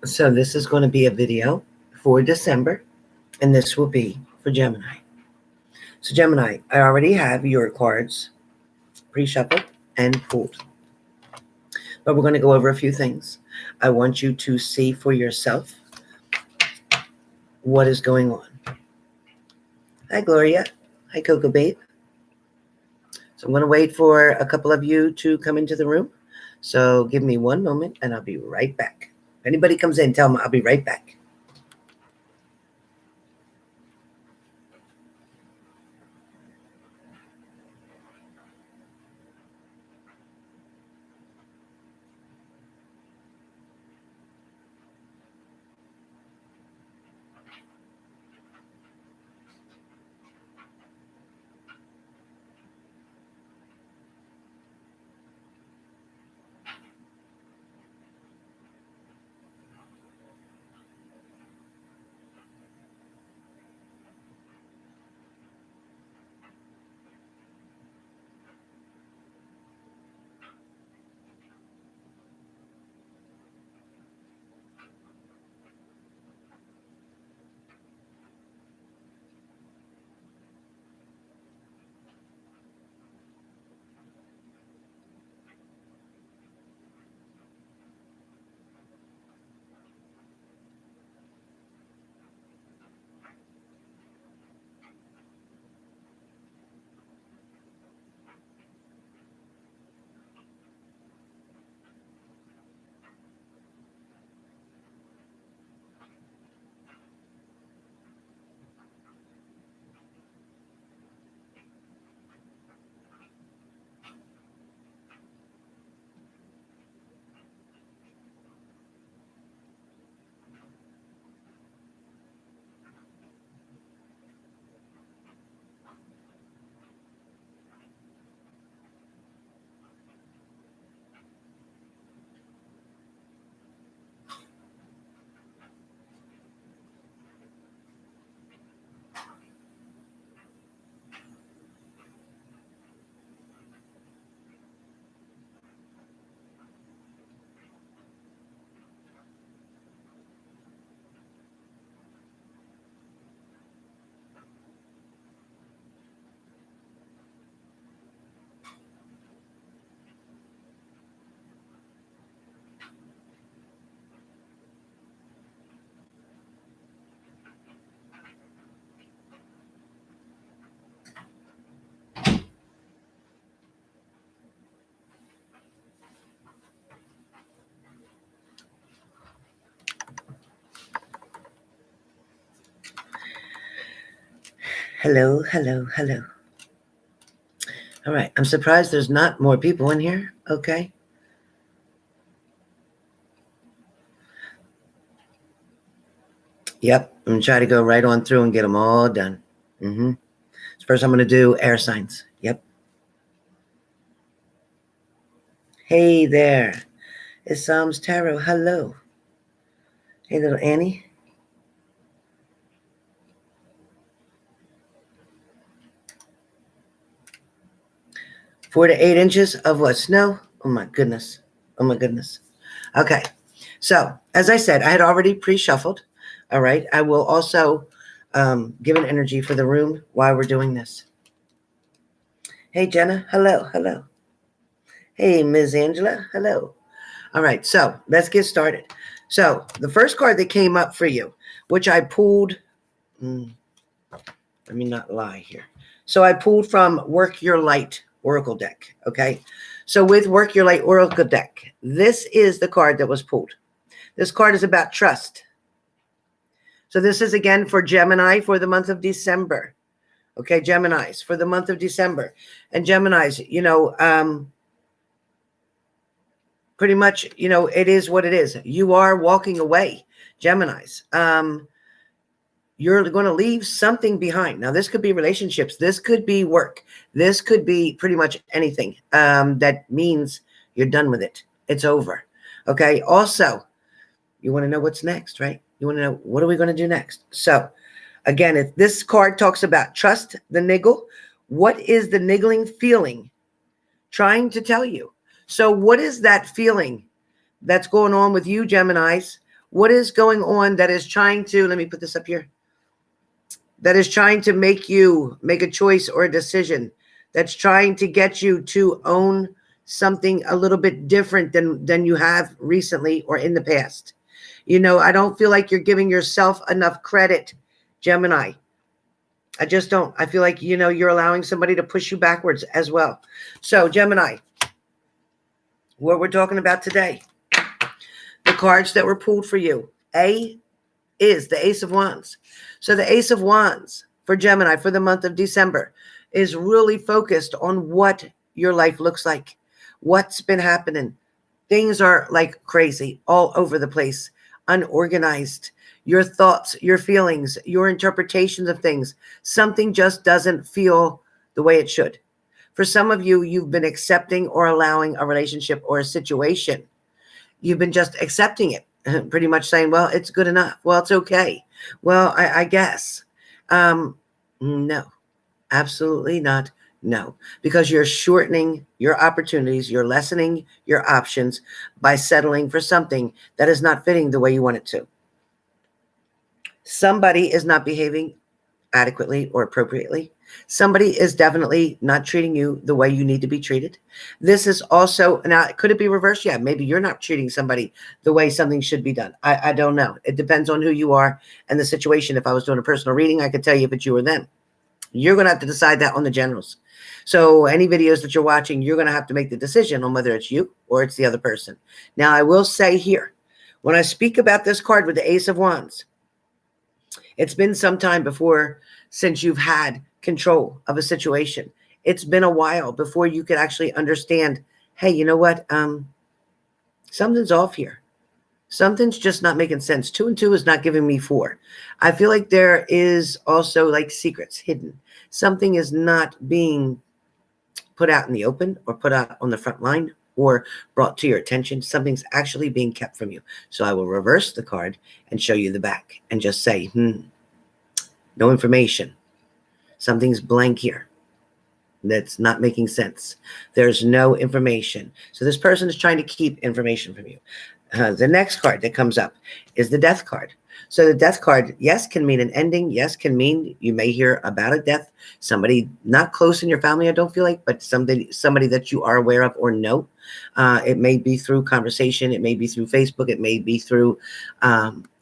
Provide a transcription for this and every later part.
So this is going to be a video for December, and this will be for Gemini. So Gemini, I already have your cards pre-shuffled and pulled. But we're going to go over a few things. I want you to see for yourself what is going on. Hi, Gloria. Hi, Coco Babe. So I'm going to wait for a couple of you to come into the room. So give me one moment, and I'll be right back. If anybody comes in, tell them I'll be right back. Hello, hello, hello. All right. I'm surprised there's not more people in here. Okay. Yep. I'm going to try to go right on through and get them all done. First, I'm going to do air signs. Yep. Hey there. It's Psalms Tarot. Hello. Hey, little Annie. 4 to 8 inches of what? Snow? Oh, my goodness. Oh, my goodness. Okay. So, as I said, I had already pre-shuffled. All right. I will also give an energy for the room while we're doing this. Hey, Jenna. Hello. Hello. Hey, Ms. Angela. Hello. All right. So, let's get started. So, the first card that came up for you, which I pulled, let me not lie here. So, I pulled from Work Your Light Oracle deck. Okay. So, with Work Your Light Oracle deck, this is the card that was pulled. This card is about trust. So, this is again for Gemini for the month of December. Okay. Geminis for the month of December. And Geminis, you know, pretty much, you know, it is what it is. You are walking away, Geminis. You're going to leave something behind. Now, this could be relationships. This could be work. This could be pretty much anything that means you're done with it. It's over. Okay. Also, you want to know what's next, right? You want to know, what are we going to do next? So, again, if this card talks about trust, the niggle, what is the niggling feeling trying to tell you? So what is that feeling that's going on with you, Geminis, What is going on that is trying to, let me put this up here, that is trying to make you make a choice or a decision, that's trying to get you to own something a little bit different than you have recently or in the past. You know, I don't feel like you're giving yourself enough credit, Gemini. I just don't. I feel like, you know, you're allowing somebody to push you backwards as well. So, Gemini, what we're talking about today, the cards that were pulled for you. A is the Ace of Wands. So the Ace of Wands for Gemini for the month of December is really focused on what your life looks like, what's been happening. Things are like crazy all over the place, unorganized. Your thoughts, your feelings, your interpretations of things, something just doesn't feel the way it should. For some of you, you've been accepting or allowing a relationship or a situation. You've been just accepting it, pretty much saying, well, it's good enough. Well, it's okay. Well, I guess. No, absolutely not. No, because you're shortening your opportunities, you're lessening your options by settling for something that is not fitting the way you want it to. Somebody is not behaving adequately or appropriately. Somebody is definitely not treating you the way you need to be treated. This is also, now, could it be reversed? Yeah, maybe you're not treating somebody the way something should be done. I don't know. It depends on who you are and the situation. If I was doing a personal reading, I could tell you if it's you or them. You're going to have to decide that on the generals. So any videos that you're watching, you're going to have to make the decision on whether it's you or it's the other person. Now, I will say here, when I speak about this card with the Ace of Wands, it's been some time since you've had control of a situation. It's been a while before you could actually understand, hey, you know what? Something's off here. Something's just not making sense. 2 and 2 is not giving me 4. I feel like there is also like secrets hidden. Something is not being put out in the open or put out on the front line or brought to your attention. Something's actually being kept from you. So I will reverse the card and show you the back and just say, no information. Something's blank here. That's not making sense. There's no information. So this person is trying to keep information from you. The next card that comes up is the Death card. So the Death card, yes, can mean an ending. Yes, can mean you may hear about a death. Somebody not close in your family, I don't feel like, but somebody that you are aware of or know. It may be through conversation. It may be through Facebook. It may be through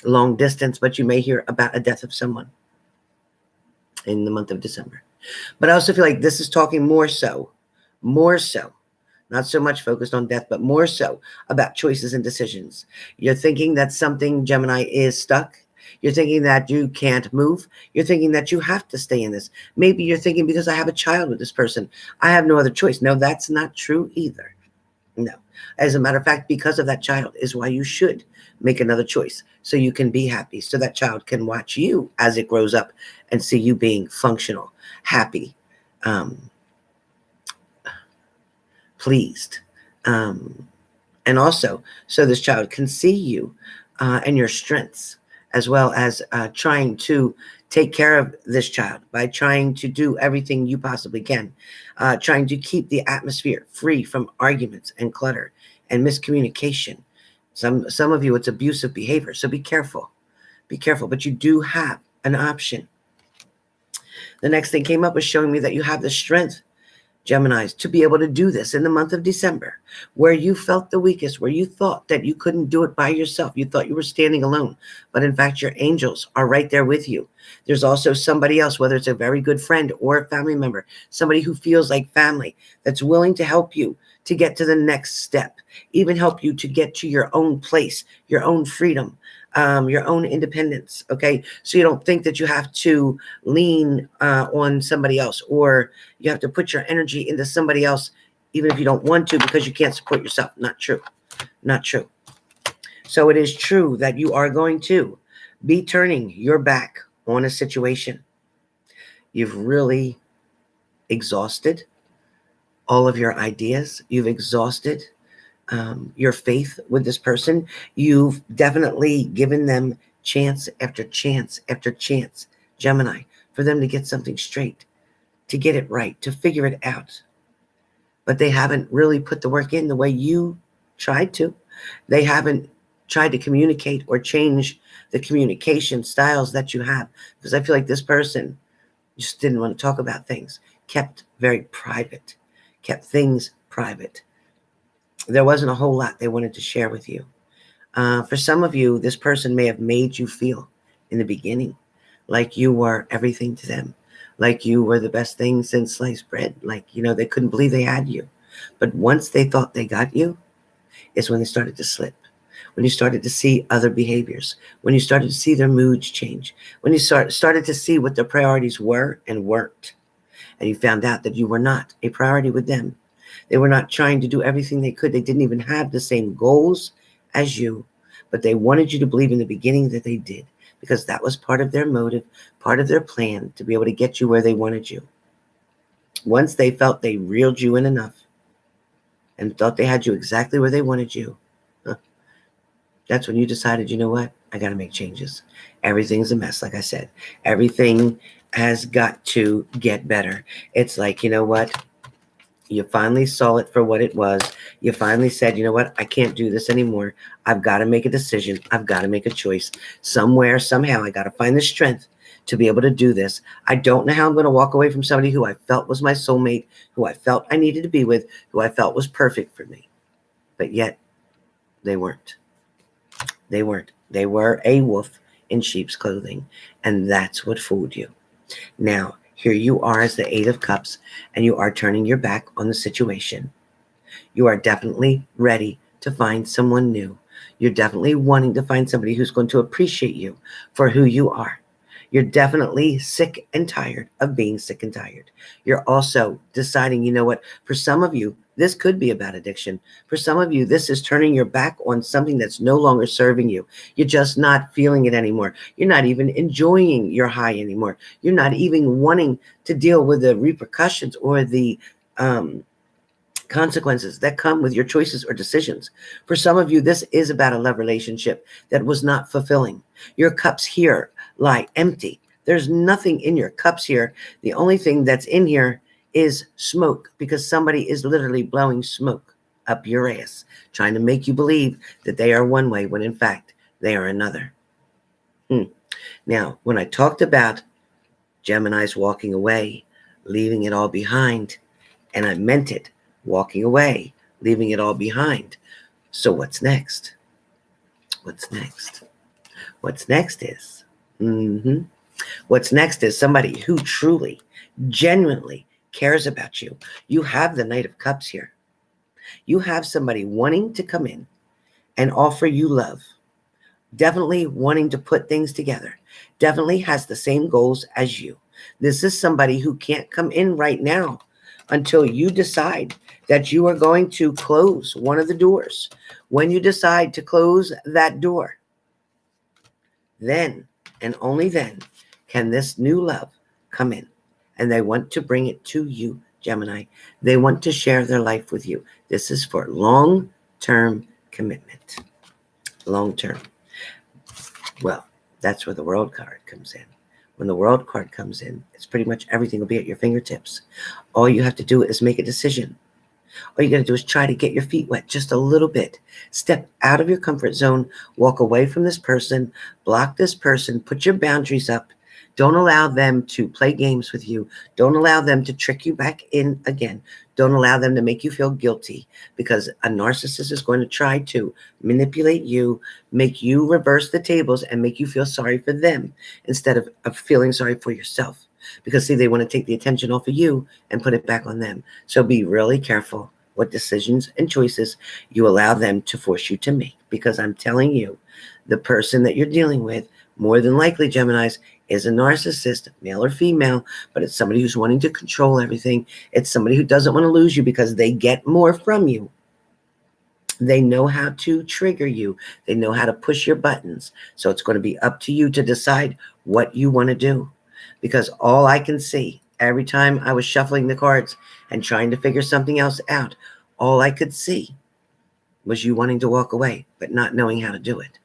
long distance, but you may hear about a death of someone in the month of December. But I also feel like this is talking more so, not so much focused on death, but more so about choices and decisions. You're thinking that something, Gemini, is stuck. You're thinking that you can't move. You're thinking that you have to stay in this. Maybe you're thinking, because I have a child with this person, I have no other choice. No, that's not true either. No. As a matter of fact, because of that child is why you should make another choice, so you can be happy, so that child can watch you as it grows up and see you being functional, happy, pleased, and also so this child can see you and your strengths, as well as trying to take care of this child by trying to do everything you possibly can, trying to keep the atmosphere free from arguments and clutter and miscommunication. Some of you, it's abusive behavior, so be careful. Be careful, but you do have an option. The next thing came up was showing me that you have the strength, Geminis, to be able to do this in the month of December, where you felt the weakest, where you thought that you couldn't do it by yourself. You thought you were standing alone, but in fact, your angels are right there with you. There's also somebody else, whether it's a very good friend or a family member, somebody who feels like family, that's willing to help you to get to the next step, even help you to get to your own place, your own freedom, your own independence. Okay. So you don't think that you have to lean on somebody else, or you have to put your energy into somebody else, even if you don't want to, because you can't support yourself. Not true. Not true. So it is true that you are going to be turning your back on a situation. You've really exhausted all of your ideas. You've exhausted your faith with this person. You've definitely given them chance after chance after chance, Gemini, for them to get something straight, to get it right, to figure it out. But they haven't really put the work in the way you tried to. They haven't tried to communicate or change the communication styles that you have. Because I feel like this person just didn't want to talk about things, kept very private, kept things private. There wasn't a whole lot they wanted to share with you. For some of you, this person may have made you feel in the beginning like you were everything to them, like you were the best thing since sliced bread, like, they couldn't believe they had you. But once they thought they got you, is when they started to slip. When you started to see other behaviors, when you started to see their moods change, when you started to see what their priorities were and weren't, and you found out that you were not a priority with them. They were not trying to do everything they could. They didn't even have the same goals as you, but they wanted you to believe in the beginning that they did, because that was part of their motive, part of their plan to be able to get you where they wanted you. Once they felt they reeled you in enough and thought they had you exactly where they wanted you, that's when you decided, you know what? I got to make changes. Everything's a mess, like I said. Everything has got to get better. It's like, you know what? You finally saw it for what it was. You finally said, you know what? I can't do this anymore. I've got to make a decision. I've got to make a choice. Somewhere, somehow, I got to find the strength to be able to do this. I don't know how I'm going to walk away from somebody who I felt was my soulmate, who I felt I needed to be with, who I felt was perfect for me. But yet, they weren't. They weren't. They were a wolf in sheep's clothing, and that's what fooled you. Now, here you are as the Eight of Cups, and you are turning your back on the situation. You are definitely ready to find someone new. You're definitely wanting to find somebody who's going to appreciate you for who you are. You're definitely sick and tired of being sick and tired. You're also deciding, you know what, for some of you, this could be about addiction. For some of you, this is turning your back on something that's no longer serving you. You're just not feeling it anymore. You're not even enjoying your high anymore. You're not even wanting to deal with the repercussions or the consequences that come with your choices or decisions. For some of you, this is about a love relationship that was not fulfilling. Your cups here lie empty. There's nothing in your cups here. The only thing that's in here is smoke, because somebody is literally blowing smoke up your ass, trying to make you believe that they are one way when in fact they are another. Now, when I talked about Gemini's walking away, leaving it all behind, and I meant it, walking away, leaving it all behind. So what's next? What's next? What's next is, what's next is somebody who truly, genuinely cares about you. You have the Knight of Cups here. You have somebody wanting to come in and offer you love. Definitely wanting to put things together. Definitely has the same goals as you. This is somebody who can't come in right now until you decide that you are going to close one of the doors. When you decide to close that door, then and only then can this new love come in. And they want to bring it to you, Gemini. They want to share their life with you. This is for long-term commitment. Long-term. Well, that's where the World card comes in. When the World card comes in, it's pretty much everything will be at your fingertips. All you have to do is make a decision. All you got to do is try to get your feet wet just a little bit. Step out of your comfort zone. Walk away from this person. Block this person. Put your boundaries up. Don't allow them to play games with you. Don't allow them to trick you back in again. Don't allow them to make you feel guilty, because a narcissist is going to try to manipulate you, make you reverse the tables, and make you feel sorry for them instead of feeling sorry for yourself. Because, see, they want to take the attention off of you and put it back on them. So be really careful what decisions and choices you allow them to force you to make. Because I'm telling you, the person that you're dealing with, more than likely, Geminis, is a narcissist, male or female, but it's somebody who's wanting to control everything. It's somebody who doesn't want to lose you because they get more from you. They know how to trigger you. They know how to push your buttons. So it's going to be up to you to decide what you want to do. Because all I can see, every time I was shuffling the cards and trying to figure something else out, all I could see was you wanting to walk away, but not knowing how to do it.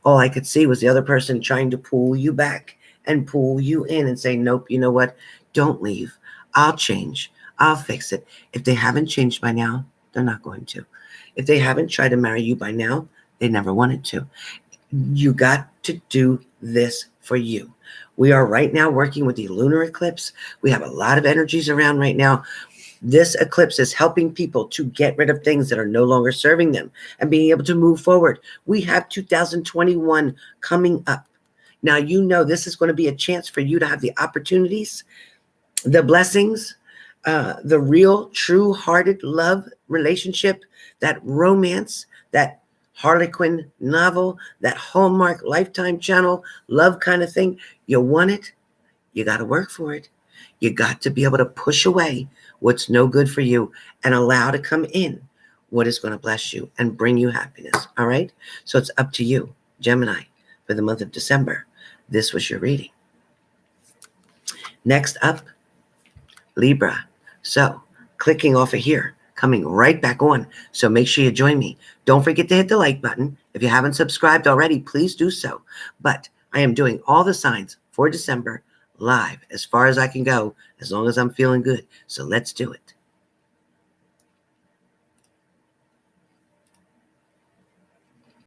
All I could see was the other person trying to pull you back and pull you in and say, nope, you know what? Don't leave. I'll change. I'll fix it. If they haven't changed by now, they're not going to. If they haven't tried to marry you by now, They never wanted to. You got to do this for you. We are right now working with the lunar eclipse. We have a lot of energies around right now. This eclipse is helping people to get rid of things that are no longer serving them and being able to move forward. We have 2021 coming up. Now, you know this is going to be a chance for you to have the opportunities, the blessings, the real, true-hearted love relationship, that romance, that Harlequin novel, that Hallmark Lifetime Channel love kind of thing. You want it? You got to work for it. You got to be able to push away what's no good for you and allow to come in what is going to bless you and bring you happiness. All right? So it's up to you, Gemini, for the month of December. This was your reading. Next up, Libra. So clicking off of here, coming right back on. So make sure you join me. Don't forget to hit the like button. If you haven't subscribed already, please do so. But I am doing all the signs for December live as far as I can go, as long as I'm feeling good. So let's do it.